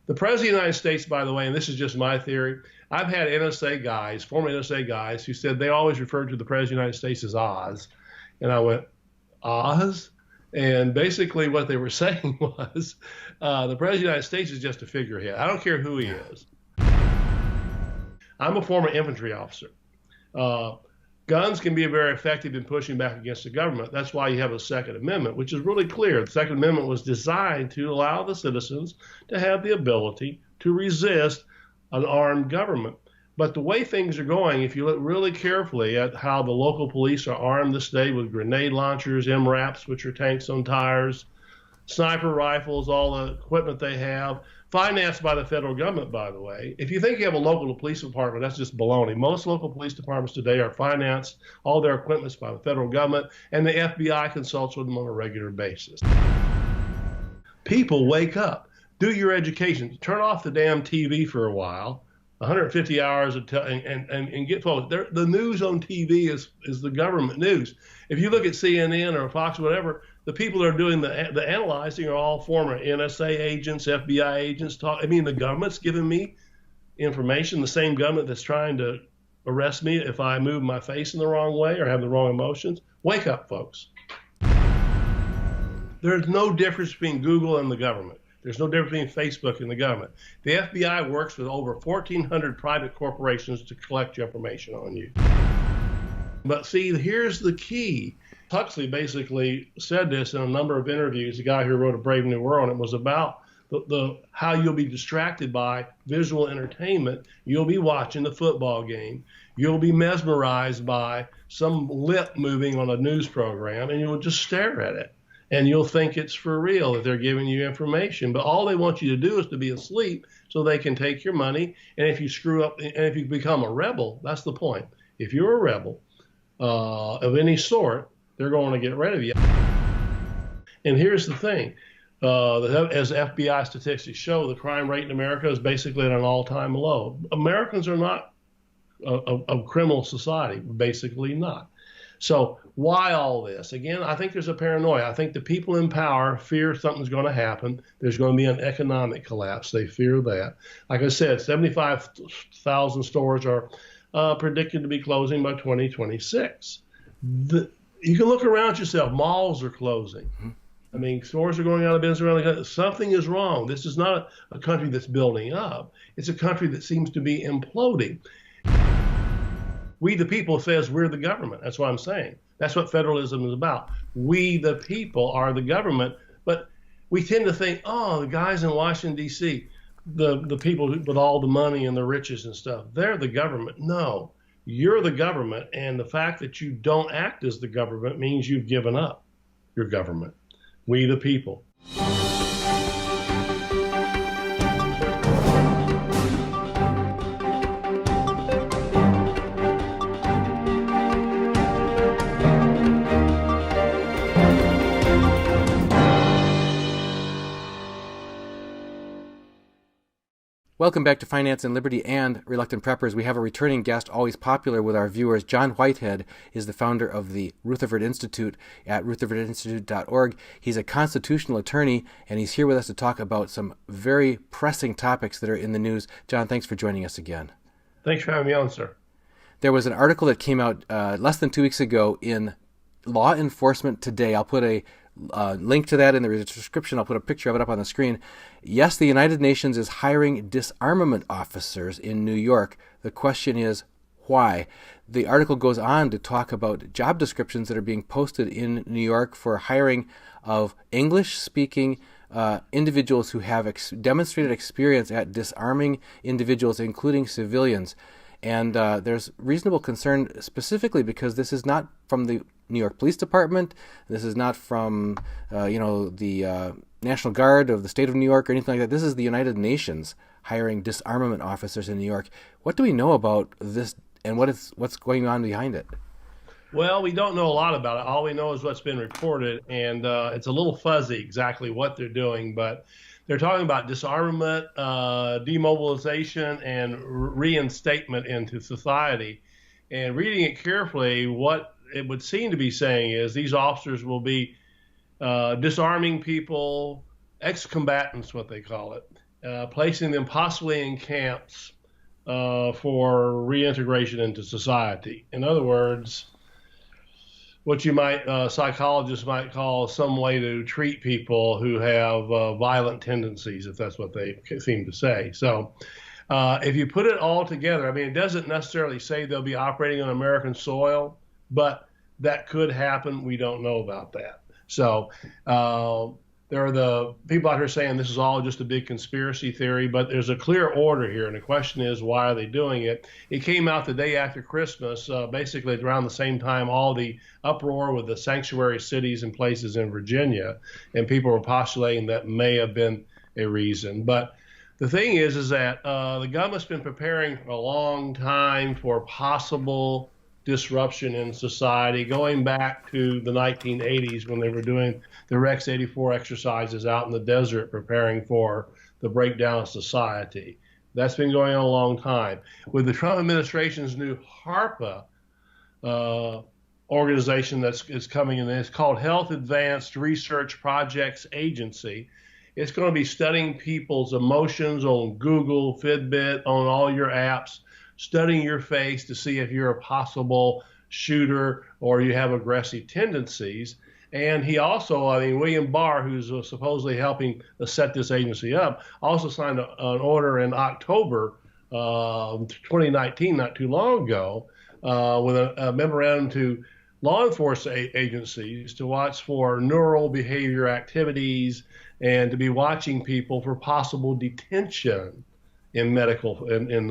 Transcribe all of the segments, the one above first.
The President of the United States, by the way, and this is just my theory, I've had NSA guys, former NSA guys, who said they always referred to the President of the United States as Oz. And I went, Oz? And basically what they were saying was the President of the United States is just a figurehead. I don't care who he is. I'm a former infantry officer. Guns can be very effective in pushing back against the government. That's why you have a Second Amendment, which is really clear. The Second Amendment was designed to allow the citizens to have the ability to resist an armed government. But the way things are going, if you look really carefully at how the local police are armed this day with grenade launchers, MRAPs, which are tanks on tires, sniper rifles, all the equipment they have, financed by the federal government, by the way. If you think you have a local police department, that's just baloney. Most local police departments today are financed, all their equipment's by the federal government, and the FBI consults with them on a regular basis. People, wake up. Do your education. Turn off the damn TV for a while, 150 hours and get focused. The news on TV is the government news. If you look at CNN or Fox or whatever, the people that are doing the analyzing are all former NSA agents, FBI agents. The government's giving me information, the same government that's trying to arrest me if I move my face in the wrong way or have the wrong emotions. Wake up, folks. There's no difference between Google and the government. There's no difference between Facebook and the government. The FBI works with over 1,400 private corporations to collect your information on you. But see, here's the key. Huxley basically said this in a number of interviews. The guy who wrote A Brave New World, and it was about how you'll be distracted by visual entertainment. You'll be watching the football game. You'll be mesmerized by some lip moving on a news program, and you'll just stare at it. And you'll think it's for real that they're giving you information. But all they want you to do is to be asleep so they can take your money. And if you screw up, and if you become a rebel, that's the point. If you're a rebel of any sort, they're going to get rid of you. And here's the thing. As FBI statistics show, the crime rate in America is basically at an all-time low. Americans are not a criminal society, basically not. So why all this? Again, I think there's a paranoia. I think the people in power fear something's going to happen. There's going to be an economic collapse. They fear that. Like I said, 75,000 stores are predicted to be closing by 2026. You can look around yourself. Malls are closing. Stores are going out of business around the country. Something is wrong. This is not a country that's building up. It's a country that seems to be imploding. We the people says we're the government. That's what I'm saying. That's what federalism is about. We the people are the government, but we tend to think, oh, the guys in Washington, D.C., the people with all the money and the riches and stuff, they're the government. No, you're the government, and the fact that you don't act as the government means you've given up your government. We the people. Welcome back to Finance and Liberty and Reluctant Preppers. We have a returning guest, always popular with our viewers. John Whitehead is the founder of the Rutherford Institute at rutherfordinstitute.org. He's a constitutional attorney, and he's here with us to talk about some very pressing topics that are in the news. John, thanks for joining us again. Thanks for having me on, sir. There was an article that came out less than 2 weeks ago in Law Enforcement Today. I'll put a link to that in the description. I'll put a picture of it up on the screen. Yes, the United Nations is hiring disarmament officers in New York. The question is, why? The article goes on to talk about job descriptions that are being posted in New York for hiring of English-speaking individuals who have demonstrated experience at disarming individuals, including civilians. And there's reasonable concern specifically because this is not from the New York Police Department. This is not from, the National Guard of the state of New York or anything like that. This is the United Nations hiring disarmament officers in New York. What do we know about this, and what's going on behind it? Well, we don't know a lot about it. All we know is what's been reported, and it's a little fuzzy exactly what they're doing, but they're talking about disarmament, demobilization, and reinstatement into society. And reading it carefully, what it would seem to be saying is these officers will be disarming people, ex-combatants, what they call it, placing them possibly in camps for reintegration into society. In other words, what you might, psychologists might call some way to treat people who have violent tendencies, if that's what they seem to say. So if you put it all together, I mean, it doesn't necessarily say they'll be operating on American soil, but that could happen. We don't know about that. So there are the people out here saying this is all just a big conspiracy theory, but there's a clear order here. And the question is, why are they doing it? It came out the day after Christmas, basically around the same time, all the uproar with the sanctuary cities and places in Virginia. And people were postulating that may have been a reason. But the thing is that the government's been preparing for a long time for possible disruption in society, going back to the 1980s when they were doing the Rex 84 exercises out in the desert, preparing for the breakdown of society. That's been going on a long time. With the Trump administration's new HARPA organization is coming in, it's called Health Advanced Research Projects Agency. It's going to be studying people's emotions on Google, Fitbit, on all your apps, studying your face to see if you're a possible shooter or you have aggressive tendencies. And he also, I mean, William Barr, who's supposedly helping set this agency up, also signed an order in October 2019, not too long ago, with a memorandum to law enforcement agencies to watch for neural behavior activities and to be watching people for possible detention in medical in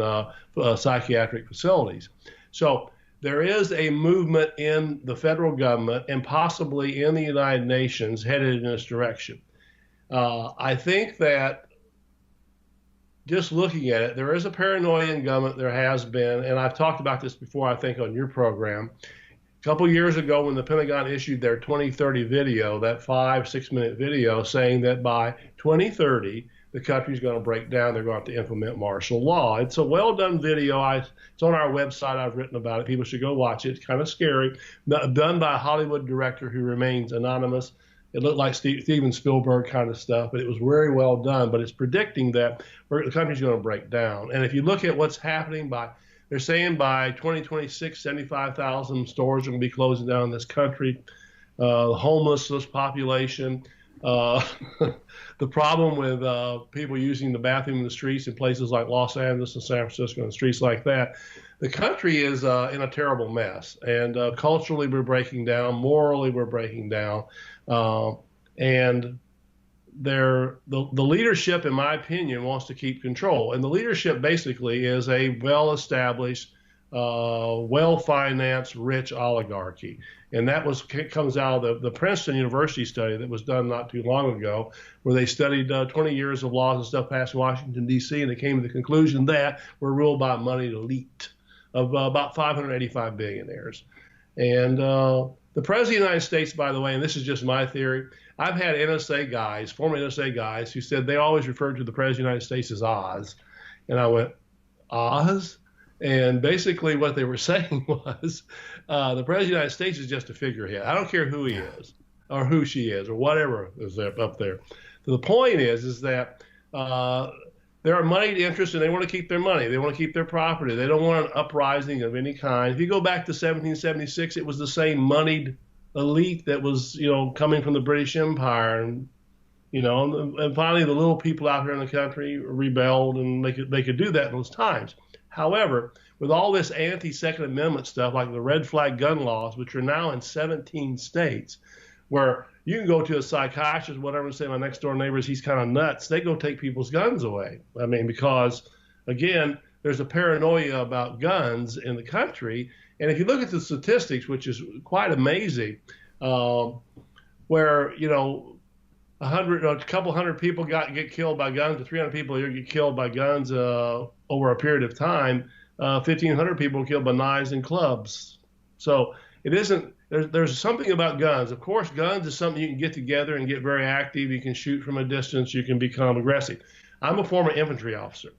psychiatric facilities. So there is a movement in the federal government and possibly in the United Nations headed in this direction. I think that just looking at it, there is a paranoia in government. There has been, and I've talked about this before, I think, on your program. A couple years ago when the Pentagon issued their 2030 video, that 5-6 minute video saying that by 2030, the country's going to break down. They're going to have to implement martial law. It's a well-done video. It's on our website. I've written about it. People should go watch it. It's kind of scary. Done by a Hollywood director who remains anonymous. It looked like Steven Spielberg kind of stuff, but it was very well done. But it's predicting that the country's going to break down. And if you look at what's happening they're saying by 2026, 75,000 stores are going to be closing down in this country. The homelessness population. The problem with people using the bathroom in the streets in places like Los Angeles and San Francisco and streets like that, the country is in a terrible mess. And culturally, we're breaking down. Morally, we're breaking down. And the leadership, in my opinion, wants to keep control. And the leadership basically is a well-established, well-financed, rich oligarchy. And that comes out of the Princeton University study that was done not too long ago, where they studied 20 years of laws and stuff passed in Washington, D.C., and they came to the conclusion that we're ruled by money elite of about 585 billionaires. And the President of the United States, by the way, and this is just my theory, I've had NSA guys, former NSA guys, who said they always referred to the President of the United States as Oz. And I went, Oz? And basically what they were saying was the President of the United States is just a figurehead. I don't care who he is or who she is or whatever is up there. So the point is that there are moneyed interests and they want to keep their money. They want to keep their property. They don't want an uprising of any kind. If you go back to 1776, it was the same moneyed elite that was, coming from the British Empire. And finally the little people out here in the country rebelled, and they could do that in those times. However, with all this anti-Second Amendment stuff, like the red flag gun laws, which are now in 17 states, where you can go to a psychiatrist, whatever, and say, my next door neighbor, he's kind of nuts. They go take people's guns away. I mean, because, again, there's a paranoia about guns in the country. And if you look at the statistics, which is quite amazing, where, a couple hundred people get killed by guns, to 300 people get killed by guns over a period of time. 1,500 people killed by knives and clubs. So it isn't. There's something about guns. Of course, guns is something you can get together and get very active. You can shoot from a distance. You can become aggressive. I'm a former infantry officer.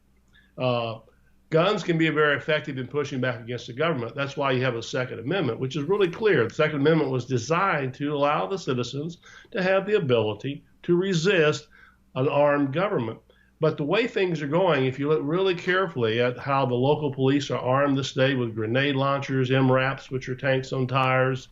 Guns can be very effective in pushing back against the government. That's why you have a Second Amendment, which is really clear. The Second Amendment was designed to allow the citizens to have the ability to resist an armed government. But the way things are going, if you look really carefully at how the local police are armed this day with grenade launchers, MRAPs, which are tanks on tires,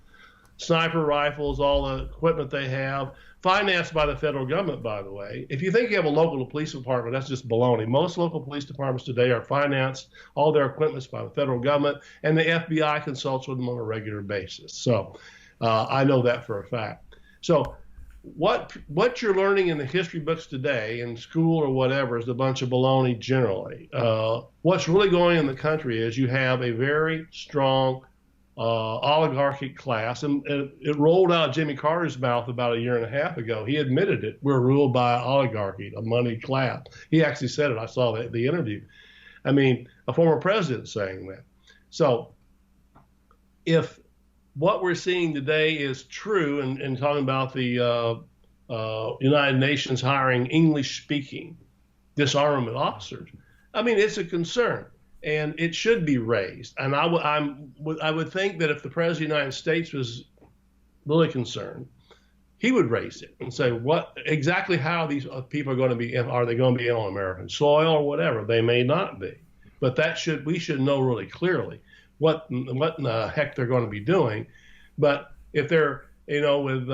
sniper rifles, all the equipment they have, financed by the federal government, by the way. If you think you have a local police department, that's just baloney. Most local police departments today are financed, all their equipment's by the federal government, and the FBI consults with them on a regular basis. So I know that for a fact. So what you're learning in the history books today, in school or whatever, is a bunch of baloney generally. What's really going on in the country is you have a very strong oligarchic class, and it rolled out of Jimmy Carter's mouth about a year and a half ago. He admitted it. We're ruled by oligarchy, a money class. He actually said it. I saw that the interview. I mean, a former president saying that. So if what we're seeing today is true, and talking about the United Nations hiring English-speaking disarmament officers, I mean, it's a concern. And it should be raised. And I would think that if the President of the United States was really concerned, he would raise it and say, what exactly how these people are going to be, are they going to be on American soil or whatever? They may not be. But we should know really clearly what in the heck they're going to be doing. But if they're, with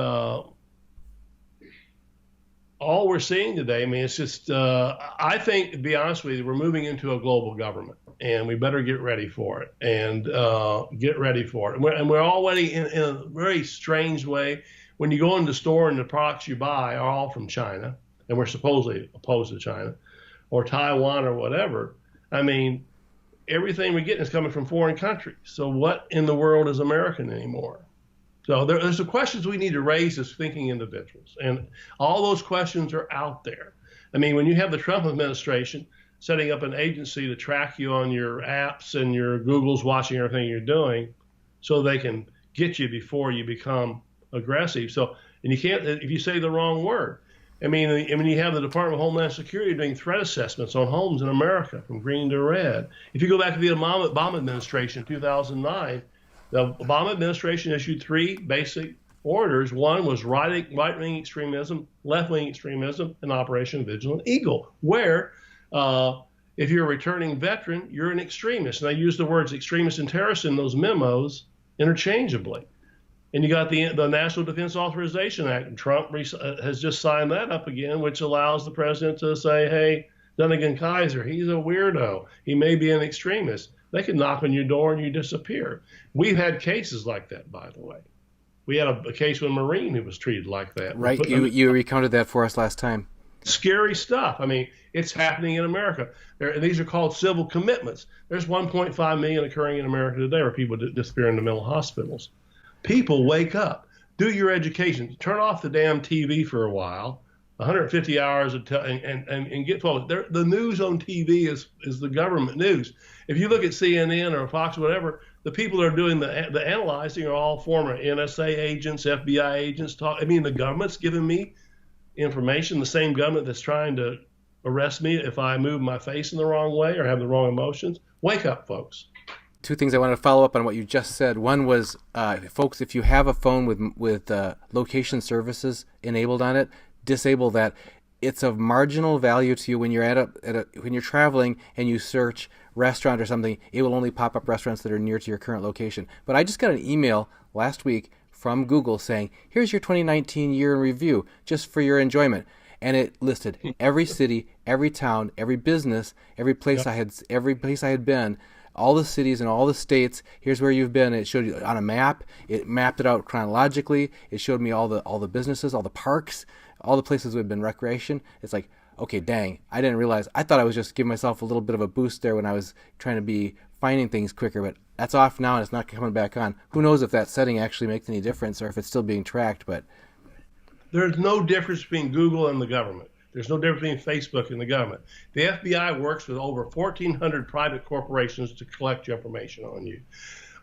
all we're seeing today, I mean, it's just, I think, to be honest with you, we're moving into a global government, and we better get ready for it, and get ready for it. And we're already in a very strange way. When you go into the store and the products you buy are all from China, and we're supposedly opposed to China, or Taiwan or whatever, I mean, everything we get is coming from foreign countries. So what in the world is American anymore? So there's the questions we need to raise as thinking individuals, and all those questions are out there. I mean, when you have the Trump administration setting up an agency to track you on your apps and your Google's watching everything you're doing, so they can get you before you become aggressive. So, and you can't, if you say the wrong word. I mean, you have the Department of Homeland Security doing threat assessments on homes in America from green to red. If you go back to the Obama administration in 2009, the Obama administration issued 3 basic orders. One was right-wing extremism, left-wing extremism, and Operation Vigilant Eagle, where if you're a returning veteran, you're an extremist. And I use the words extremist and terrorist in those memos interchangeably. And you got the National Defense Authorization Act, and Trump has just signed that up again, which allows the president to say, hey, Dunnigan Kaiser, he's a weirdo. He may be an extremist. They can knock on your door and you disappear. We've had cases like that, by the way. We had a case with a Marine who was treated like that. Right, you recounted that for us last time. Scary stuff. I mean, it's happening in America. These are called civil commitments. There's 1.5 million occurring in America today where people disappear in the mental hospitals. People, wake up. Do your education. Turn off the damn TV for a while. 150 hours and get focused. The news on TV is the government news. If you look at CNN or Fox or whatever, the people that are doing the analyzing are all former NSA agents, FBI agents. The government's giving me information, the same government that's trying to arrest me if I move my face in the wrong way or have the wrong emotions. Wake up, folks. 2 things I want to follow up on what you just said. One was, folks, if you have a phone with location services enabled on it, disable that. It's of marginal value to you when you're when you're traveling and you search restaurant or something. It will only pop up restaurants that are near to your current location. But I just got an email last week from Google saying, here's your 2019 year in review, just for your enjoyment. And it listed every city, every town, every business, every place I had been, all the cities and all the states. Here's where you've been. It showed you on a map. It mapped it out chronologically. It showed me all the businesses, all the parks, all the places that have been recreation. It's like, okay, dang, I didn't realize. I thought I was just giving myself a little bit of a boost there when I was trying to be finding things quicker, but that's off now and it's not coming back on. Who knows if that setting actually makes any difference or if it's still being tracked, but there's no difference between Google and the government. There's no difference between Facebook and the government. The FBI works with over 1,400 private corporations to collect information on you.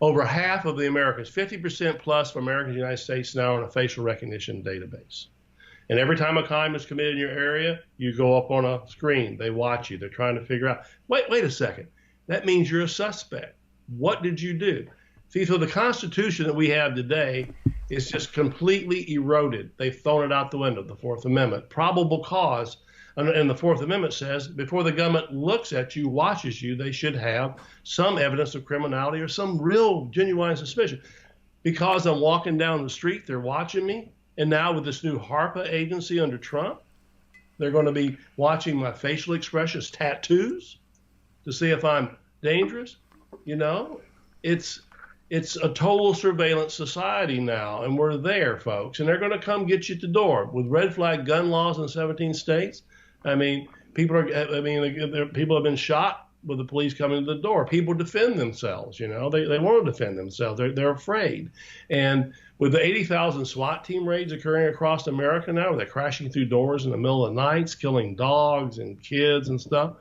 Over half of the Americans, 50% plus of Americans in the United States now are in a facial recognition database. And every time a crime is committed in your area, you go up on a screen. They watch you. They're trying to figure out, wait a second. That means you're a suspect. What did you do? See, so the Constitution that we have today is just completely eroded. They've thrown it out the window, the Fourth Amendment. Probable cause. And the Fourth Amendment says before the government looks at you, watches you, they should have some evidence of criminality or some real genuine suspicion. Because I'm walking down the street, they're watching me. And now with this new HARPA agency under Trump, they're going to be watching my facial expressions, tattoos, to see if I'm dangerous. You know, it's a total surveillance society now, and we're there, folks. And they're going to come get you at the door with red flag gun laws in 17 states. I mean, people have been shot with the police coming to the door. People defend themselves, you know. They want to defend themselves. They're afraid. And with the 80,000 SWAT team raids occurring across America now, where they're crashing through doors in the middle of the nights, killing dogs and kids and stuff.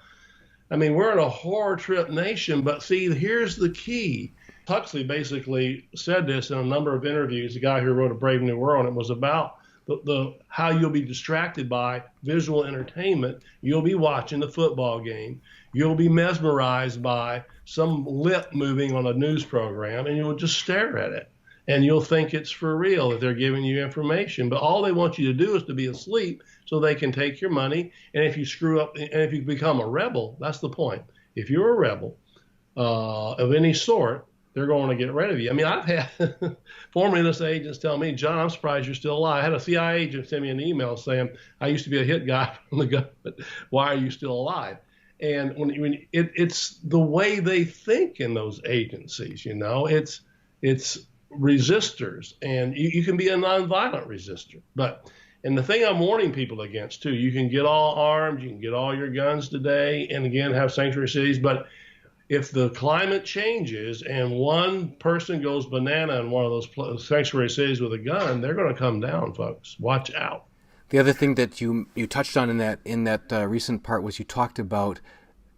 I mean, we're in a horror trip nation, but see, here's the key. Huxley basically said this in a number of interviews, the guy who wrote A Brave New World, and it was about the how you'll be distracted by visual entertainment. You'll be watching the football game. You'll be mesmerized by some lip moving on a news program, and you'll just stare at it. And you'll think it's for real, that they're giving you information. But all they want you to do is to be asleep so they can take your money. And if you screw up, and if you become a rebel, that's the point. If you're a rebel of any sort, they're going to get rid of you. I mean, I've had former NSA agents tell me, John, I'm surprised you're still alive. I had a CIA agent send me an email saying, I used to be a hit guy from the government. Why are you still alive? And it's the way they think in those agencies, you know, it's resistors, and you can be a nonviolent resistor. And the thing I'm warning people against too, you can get all armed, you can get all your guns today, and again, have sanctuary cities, but if the climate changes and one person goes banana in one of those sanctuary cities with a gun, they're going to come down, folks. Watch out. The other thing that you touched on in that recent part was you talked about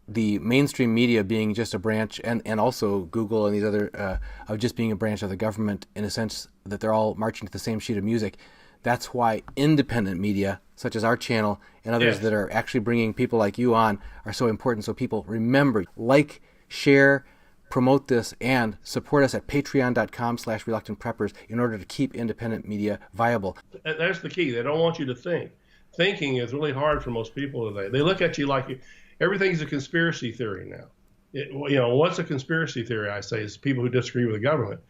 the mainstream media being just a branch, and also Google and these other of just being a branch of the government, in a sense that they're all marching to the same sheet of music. That's why independent media, such as our channel and others that are actually bringing people like you on, are so important. So people remember, like, share, promote this, and support us at patreon.com/reluctantpreppers in order to keep independent media viable. That's the key. They don't want you to think. Thinking is really hard for most people today. They look at you like everything's a conspiracy theory now. You know, what's a conspiracy theory? I say is people who disagree with the government.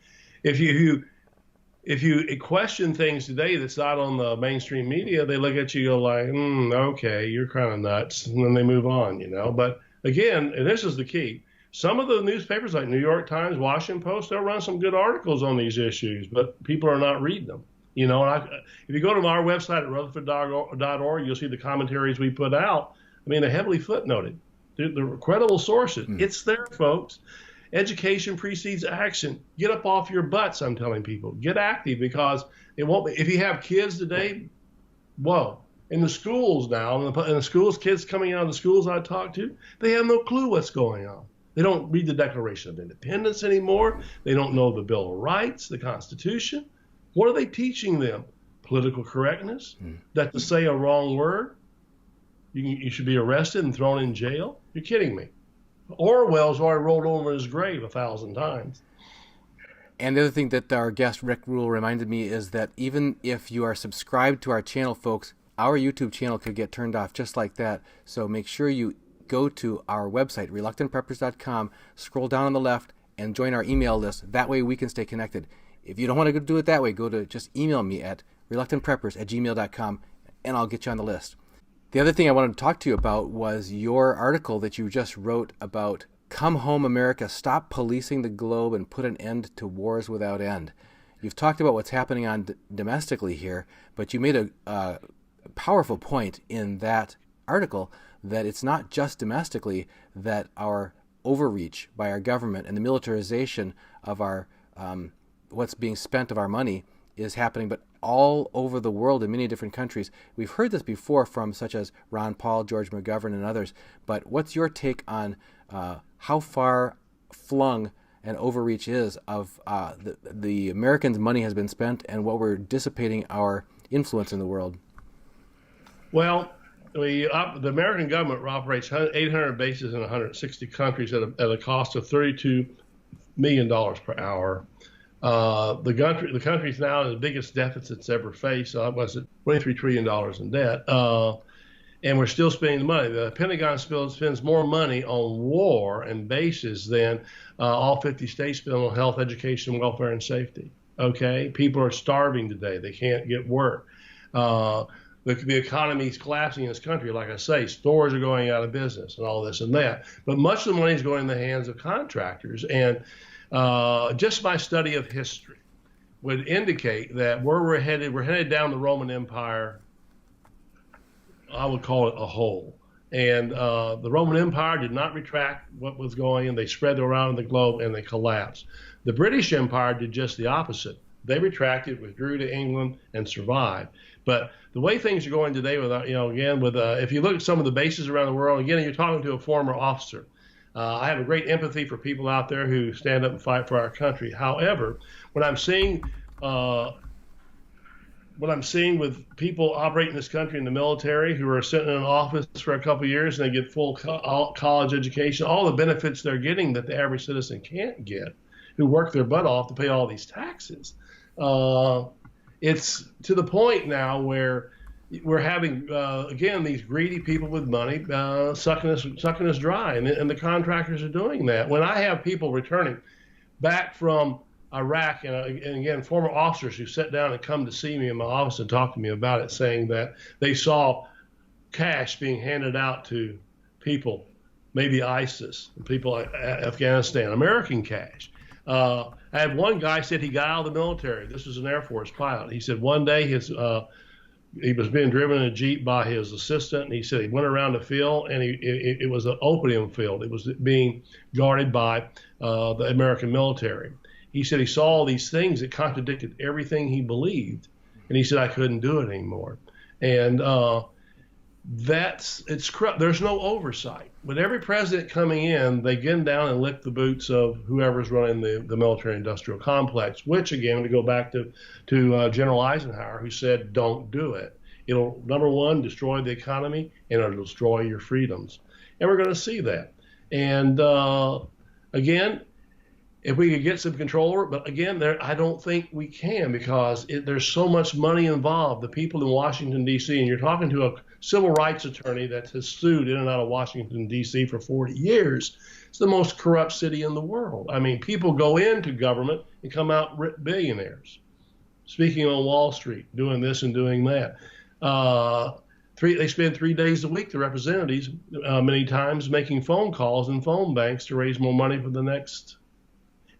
If you question things today that's not on the mainstream media, they look at you go like, okay, you're kind of nuts, and then they move on, you know. But again, and this is the key, some of the newspapers like New York Times, Washington Post, they'll run some good articles on these issues, but people are not reading them. You know, and if you go to our website at rutherford.org, you'll see the commentaries we put out. I mean, they're heavily footnoted. They're credible sources. It's there, folks. Education precedes action. Get up off your butts, I'm telling people. Get active, because it won't be. If you have kids today, whoa. In the schools now, in the schools, kids coming out of the schools I talk to, they have no clue what's going on. They don't read the Declaration of Independence anymore. They don't know the Bill of Rights, the Constitution. What are they teaching them? Political correctness? That to say a wrong word, you should be arrested and thrown in jail? You're kidding me. Orwell's already rolled over his grave 1,000 times. And the other thing that our guest Rick Rule reminded me is that even if you are subscribed to our channel, folks, our YouTube channel could get turned off just like that. So make sure you go to our website, reluctantpreppers.com, scroll down on the left, and join our email list. That way we can stay connected. If you don't want to do it that way, just email me at reluctantpreppers@gmail.com, and I'll get you on the list. The other thing I wanted to talk to you about was your article that you just wrote about Come Home America, Stop Policing the Globe and Put an End to Wars Without End. You've talked about what's happening domestically here, but you made a powerful point in that article that it's not just domestically that our overreach by our government and the militarization of our what's being spent of our money is happening, but all over the world in many different countries. We've heard this before from such as Ron Paul, George McGovern, and others, but what's your take on how far flung an overreach is of the Americans' money has been spent and what we're dissipating our influence in the world? Well, the American government operates 800 bases in 160 countries at a cost of $32 million per hour. The country's now in the biggest deficits ever faced. Was it $23 trillion in debt? and we're still spending the money. The Pentagon spends more money on war and bases than all 50 states spend on health, education, welfare, and safety. Okay, people are starving today. They can't get work. The economy is collapsing in this country. Like I say, stores are going out of business and all this and that. But much of the money is going in the hands of contractors. And just my study of history would indicate that where we're headed down the Roman Empire. I would call it a hole. And the Roman Empire did not retract what was going, and they spread around the globe and they collapsed. The British Empire did just the opposite. They retracted, withdrew to England, and survived. But the way things are going today, with if you look at some of the bases around the world, again, you're talking to a former officer. I have a great empathy for people out there who stand up and fight for our country. However, what I'm seeing with people operating this country in the military who are sitting in an office for a couple of years and they get full college education, all the benefits they're getting that the average citizen can't get, who work their butt off to pay all these taxes. It's to the point now where we're having, again, these greedy people with money sucking us dry, and the contractors are doing that. When I have people returning back from Iraq, and again, former officers who sit down and come to see me in my office and talk to me about it, saying that they saw cash being handed out to people, maybe ISIS, people like Afghanistan, American cash. I had one guy said he got out of the military. This was an Air Force pilot. He said one day he was being driven in a Jeep by his assistant, and he said he went around the field, and it was an opium field. It was being guarded by the American military. He said he saw all these things that contradicted everything he believed, and he said, I couldn't do it anymore. And it's corrupt. There's no oversight. With every president coming in, they get down and lick the boots of whoever's running the military-industrial complex, which, again, to go back to General Eisenhower, who said, don't do it. It'll, number one, destroy the economy, and it'll destroy your freedoms. And we're going to see that. And, again, if we could get some control over it, but again, I don't think we can, because there's so much money involved. The people in Washington, D.C., and you're talking to a civil rights attorney that has sued in and out of Washington, D.C. for 40 years. It's the most corrupt city in the world. I mean, people go into government and come out billionaires, speaking on Wall Street, doing this and doing that. They spend 3 days a week, the representatives, many times making phone calls in phone banks to raise more money for the next.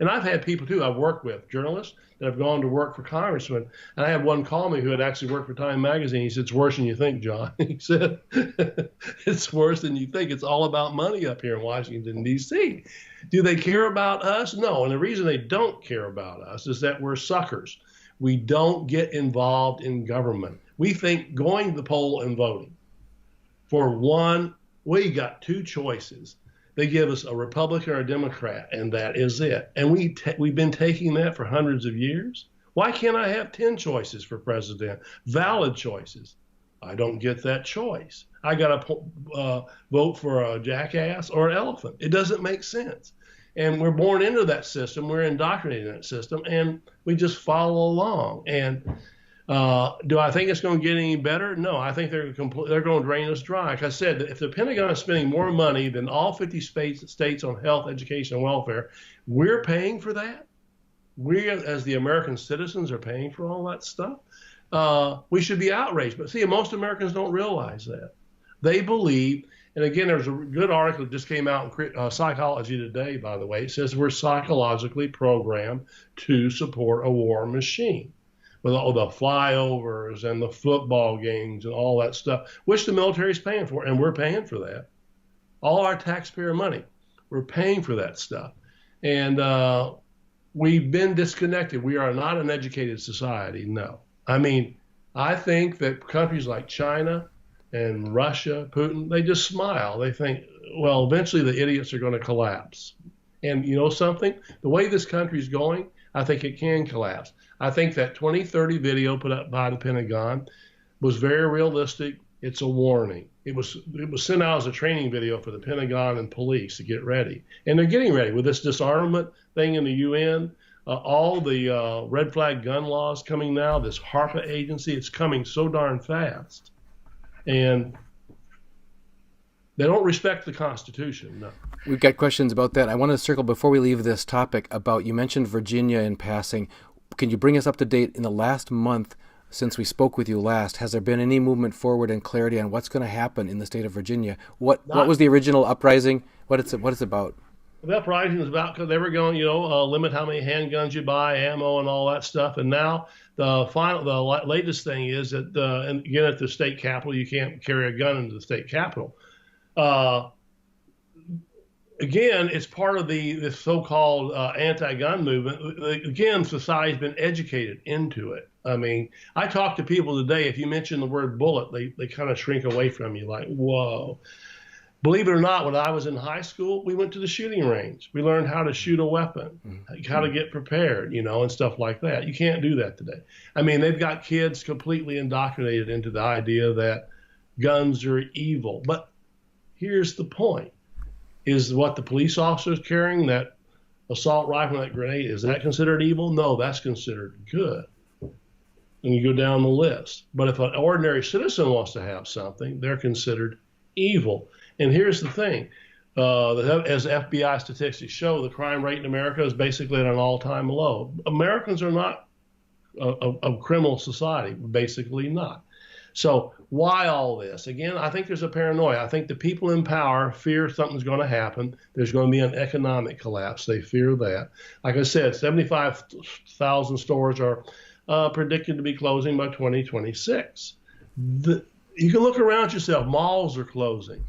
And I've had people, too, I've worked with, journalists that have gone to work for congressmen. And I had one call me who had actually worked for Time Magazine. He said, it's worse than you think, John. He said, it's worse than you think. It's all about money up here in Washington, D.C. Do they care about us? No. And the reason they don't care about us is that we're suckers. We don't get involved in government. We think going to the poll and voting for one, we got two choices. They give us a Republican or a Democrat, and that is it. And we've been taking that for hundreds of years. Why can't I have 10 choices for president? Valid choices. I don't get that choice. I got to vote for a jackass or an elephant. It doesn't make sense. And we're born into that system. We're indoctrinated in that system, and we just follow along. And do I think it's going to get any better? No, I think they're going to drain us dry. Like I said, if the Pentagon is spending more money than all 50 states on health, education, and welfare, we're paying for that. We, as the American citizens, are paying for all that stuff. We should be outraged. But see, most Americans don't realize that. They believe, and again, there's a good article that just came out in Psychology Today, by the way. It says we're psychologically programmed to support a war machine, with all the flyovers and the football games and all that stuff, which the military is paying for, and we're paying for that. All our taxpayer money, we're paying for that stuff. And we've been disconnected. We are not an educated society, no. I mean, I think that countries like China and Russia, Putin, they just smile. They think, well, eventually the idiots are going to collapse. And you know something? The way this country is going, I think it can collapse. I think that 2030 video put up by the Pentagon was very realistic. It's a warning. It was sent out as a training video for the Pentagon and police to get ready. And they're getting ready with this disarmament thing in the UN, all the red flag gun laws coming now, this HARPA agency, it's coming so darn fast. And They don't respect the Constitution, no. We've got questions about that. I want to circle before we leave this topic about, you mentioned Virginia in passing. Can you bring us up to date in the last month since we spoke with you last? Has there been any movement forward and clarity on what's going to happen in the state of Virginia? What was the original uprising? What it's about? The uprising is about because they were going, limit how many handguns you buy, ammo, and all that stuff. And now the latest thing is that, and again, at the state capitol, you can't carry a gun into the state capitol. Again, it's part of this so-called anti-gun movement. Again, society's been educated into it. I mean, I talk to people today, if you mention the word bullet, they kind of shrink away from you like, whoa. Believe it or not, when I was in high school, we went to the shooting range. We learned how to shoot a weapon, how to get prepared, and stuff like that. You can't do that today. I mean, they've got kids completely indoctrinated into the idea that guns are evil. But here's the point. Is what the police officer is carrying, that assault rifle, that grenade, is that considered evil? No, that's considered good. And you go down the list. But if an ordinary citizen wants to have something, they're considered evil. And here's the thing. As FBI statistics show, the crime rate in America is basically at an all-time low. Americans are not a criminal society, basically not. So why all this? Again, I think there's a paranoia. I think the people in power fear something's going to happen. There's going to be an economic collapse. They fear that. Like I said, 75,000 stores are predicted to be closing by 2026. You can look around yourself. Malls are closing.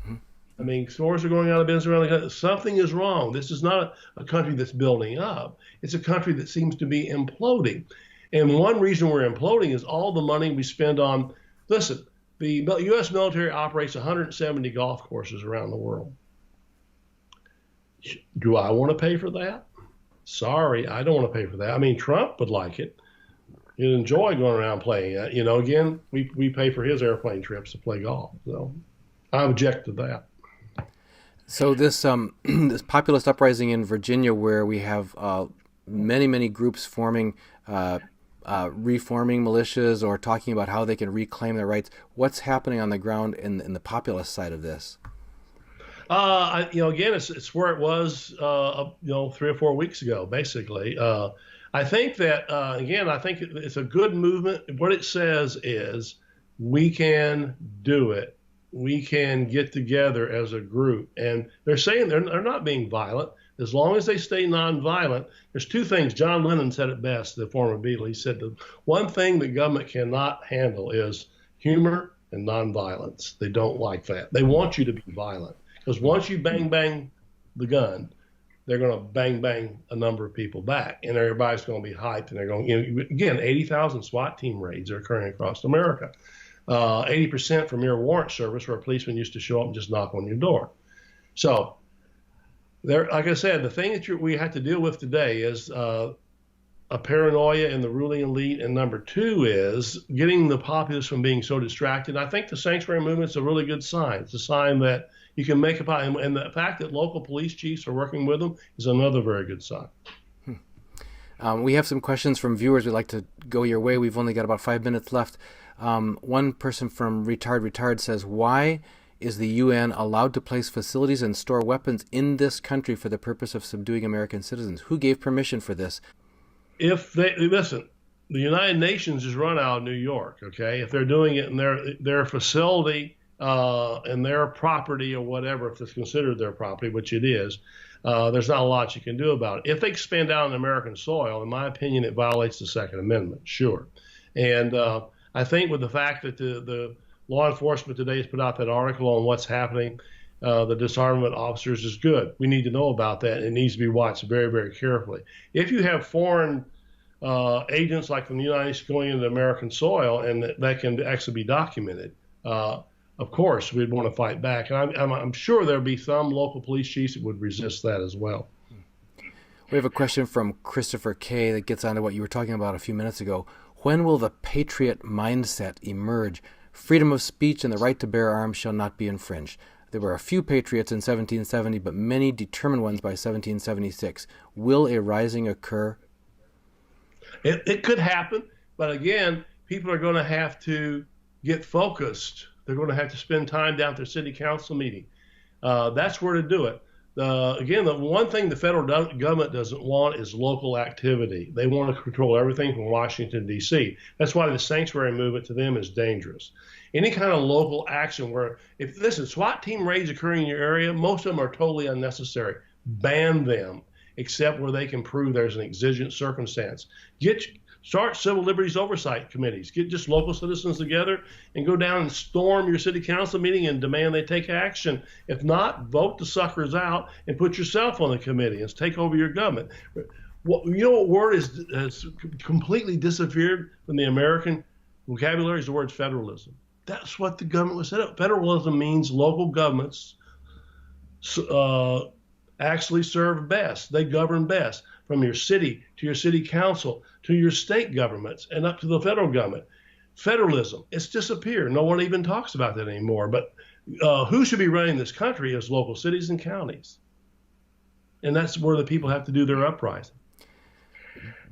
I mean, stores are going out of business around the country. Something is wrong. This is not a country that's building up. It's a country that seems to be imploding. And one reason we're imploding is all the money we spend on. Listen, the U.S. military operates 170 golf courses around the world. Do I want to pay for that? Sorry, I don't want to pay for that. I mean, Trump would like it. He'd enjoy going around playing that. Again, we pay for his airplane trips to play golf. So I object to that. So this this populist uprising in Virginia, where we have many groups forming, reforming militias or talking about how they can reclaim their rights. What's happening on the ground in the populist side of this? Again, it's where it was, 3 or 4 weeks ago, basically. I think that, again, I think it's a good movement. What it says is we can do it. We can get together as a group. And they're saying they're not being violent. As long as they stay nonviolent, there's two things. John Lennon said it best, the former Beatle. He said the one thing the government cannot handle is humor and nonviolence. They don't like that. They want you to be violent. Because once you bang the gun, they're going to bang a number of people back. And everybody's going to be hyped. And they're going, again, 80,000 SWAT team raids are occurring across America. 80% from your warrant service, where a policeman used to show up and just knock on your door. So, like I said, the thing that we have to deal with today is a paranoia in the ruling elite, and number two is getting the populace from being so distracted. I think the sanctuary movement is a really good sign. It's a sign that you can make and the fact that local police chiefs are working with them is another very good sign. We have some questions from viewers. We'd like to go your way. We've only got about 5 minutes left. One person from Retard says, why is the UN allowed to place facilities and store weapons in this country for the purpose of subduing American citizens? Who gave permission for this? Listen, the United Nations is run out of New York, okay? If they're doing it in their facility and their property or whatever, if it's considered their property, which it is, there's not a lot you can do about it. If they expand out on American soil, in my opinion, it violates the Second Amendment, sure. And I think with the fact that the law enforcement today has put out that article on what's happening, the disarmament officers, is good. We need to know about that. It needs to be watched very, very carefully. If you have foreign agents like from the United States going into American soil, and that can actually be documented, of course, we'd want to fight back. And I'm sure there'll be some local police chiefs that would resist that as well. We have a question from Christopher K. that gets onto what you were talking about a few minutes ago. When will the patriot mindset emerge? Freedom of speech and the right to bear arms shall not be infringed. There were a few patriots in 1770, but many determined ones by 1776. Will a rising occur? It could happen, but again, people are going to have to get focused. They're going to have to spend time down at their city council meeting. That's where to do it. Again, the one thing the federal government doesn't want is local activity. They want to control everything from Washington, D.C. That's why the sanctuary movement to them is dangerous. Any kind of local action where, SWAT team raids occurring in your area, most of them are totally unnecessary. Ban them, except where they can prove there's an exigent circumstance. Start civil liberties oversight committees. Get just local citizens together and go down and storm your city council meeting and demand they take action. If not, vote the suckers out and put yourself on the committee and take over your government. You know what word has completely disappeared from the American vocabulary is the word federalism. That's what the government was set up. Federalism means local governments actually serve best. They govern best, from your city to your city council to your state governments and up to the federal government. Federalism, it's disappeared. No one even talks about that anymore. But who should be running this country is local cities and counties. And that's where the people have to do their uprising.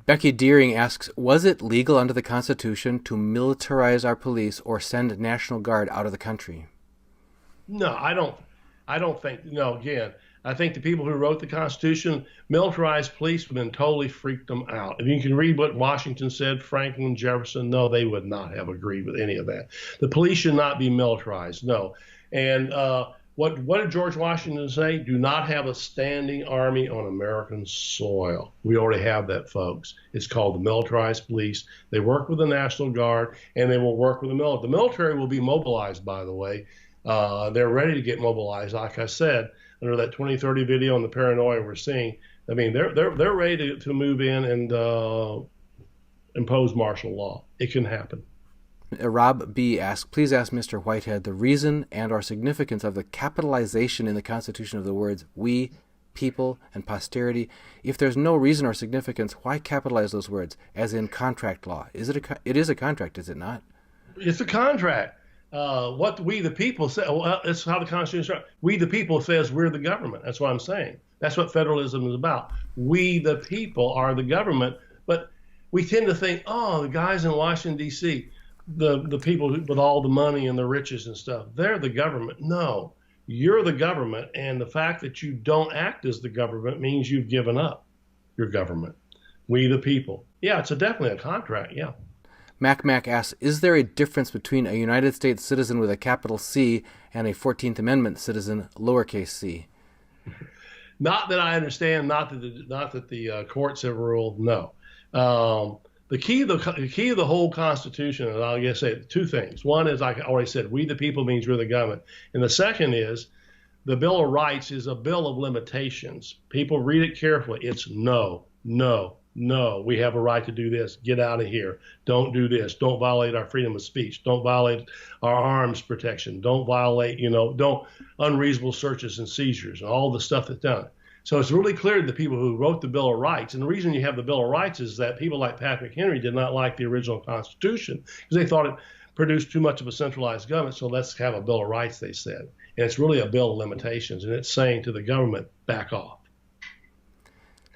Becky Deering asks, was it legal under the Constitution to militarize our police or send National Guard out of the country? No, I don't think, again, I think the people who wrote the Constitution, militarized police would have totally freaked them out. If you can read what Washington said, Franklin, Jefferson, no, they would not have agreed with any of that. The police should not be militarized, no. And what did George Washington say? Do not have a standing army on American soil. We already have that, folks. It's called the militarized police. They work with the National Guard, and they will work with the military. The military will be mobilized, by the way. They're ready to get mobilized, like I said. Under that 2030 video and the paranoia we're seeing, I mean, they're ready to move in and impose martial law. It can happen. Rob B. asks, please ask Mr. Whitehead the reason and or significance of the capitalization in the Constitution of the words we, people, and posterity. If there's no reason or significance, why capitalize those words, as in contract law? It is a contract, is it not? It's a contract. What we the people say, well, that's how the Constitution is. We the people says we're the government. That's what I'm saying. That's what federalism is about. We the people are the government, but we tend to think, the guys in Washington, D.C., the people with all the money and the riches and stuff, they're the government. No, you're the government, and the fact that you don't act as the government means you've given up your government. We the people. Yeah, it's definitely a contract, yeah. Mac asks, is there a difference between a United States citizen with a capital C and a 14th Amendment citizen, lowercase c? Not that I understand, not that the courts have ruled, no. The key of the whole Constitution, and I'll just say two things. One is, like I already said, we the people means we're the government. And the second is, the Bill of Rights is a bill of limitations. People read it carefully. It's no. We have a right to do this. Get out of here. Don't do this. Don't violate our freedom of speech. Don't violate our arms protection. Don't violate, don't unreasonable searches and seizures and all the stuff that's done. So it's really clear to the people who wrote the Bill of Rights. And the reason you have the Bill of Rights is that people like Patrick Henry did not like the original Constitution because they thought it produced too much of a centralized government. So let's have a Bill of Rights, they said. And it's really a bill of limitations. And it's saying to the government, back off.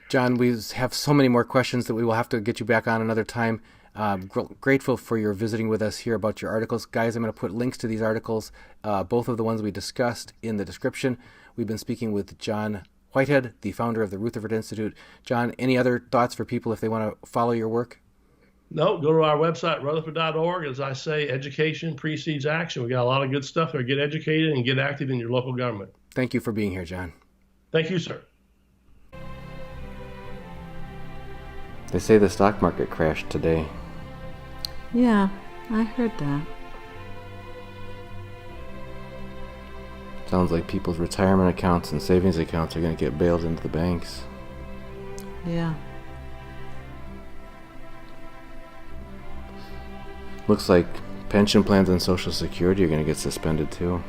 John, we have so many more questions that we will have to get you back on another time. Grateful for your visiting with us here about your articles. Guys, I'm going to put links to these articles, both of the ones we discussed, in the description. We've been speaking with John Whitehead, the founder of the Rutherford Institute. John, any other thoughts for people if they want to follow your work? No, go to our website, rutherford.org. As I say, education precedes action. We got a lot of good stuff there. Get educated and get active in your local government. Thank you for being here, John. Thank you, sir. They say the stock market crashed today. Yeah, I heard that. Sounds like people's retirement accounts and savings accounts are going to get bailed into the banks. Yeah. Looks like pension plans and Social Security are going to get suspended too.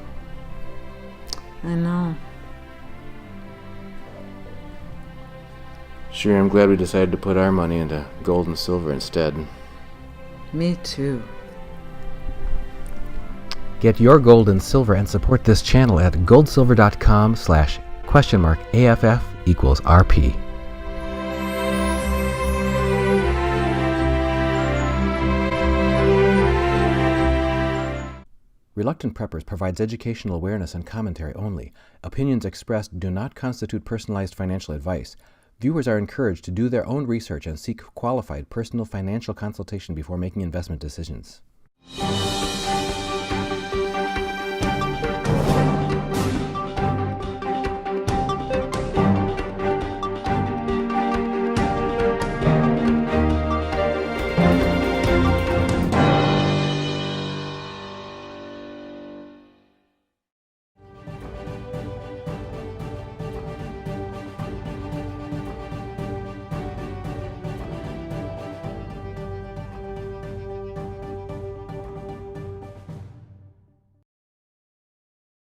I know. Sure, I'm glad we decided to put our money into gold and silver instead. Me too. Get your gold and silver and support this channel at goldsilver.com/AFF=RP. Reluctant Preppers provides educational awareness and commentary only. Opinions expressed do not constitute personalized financial advice. Viewers are encouraged to do their own research and seek qualified personal financial consultation before making investment decisions.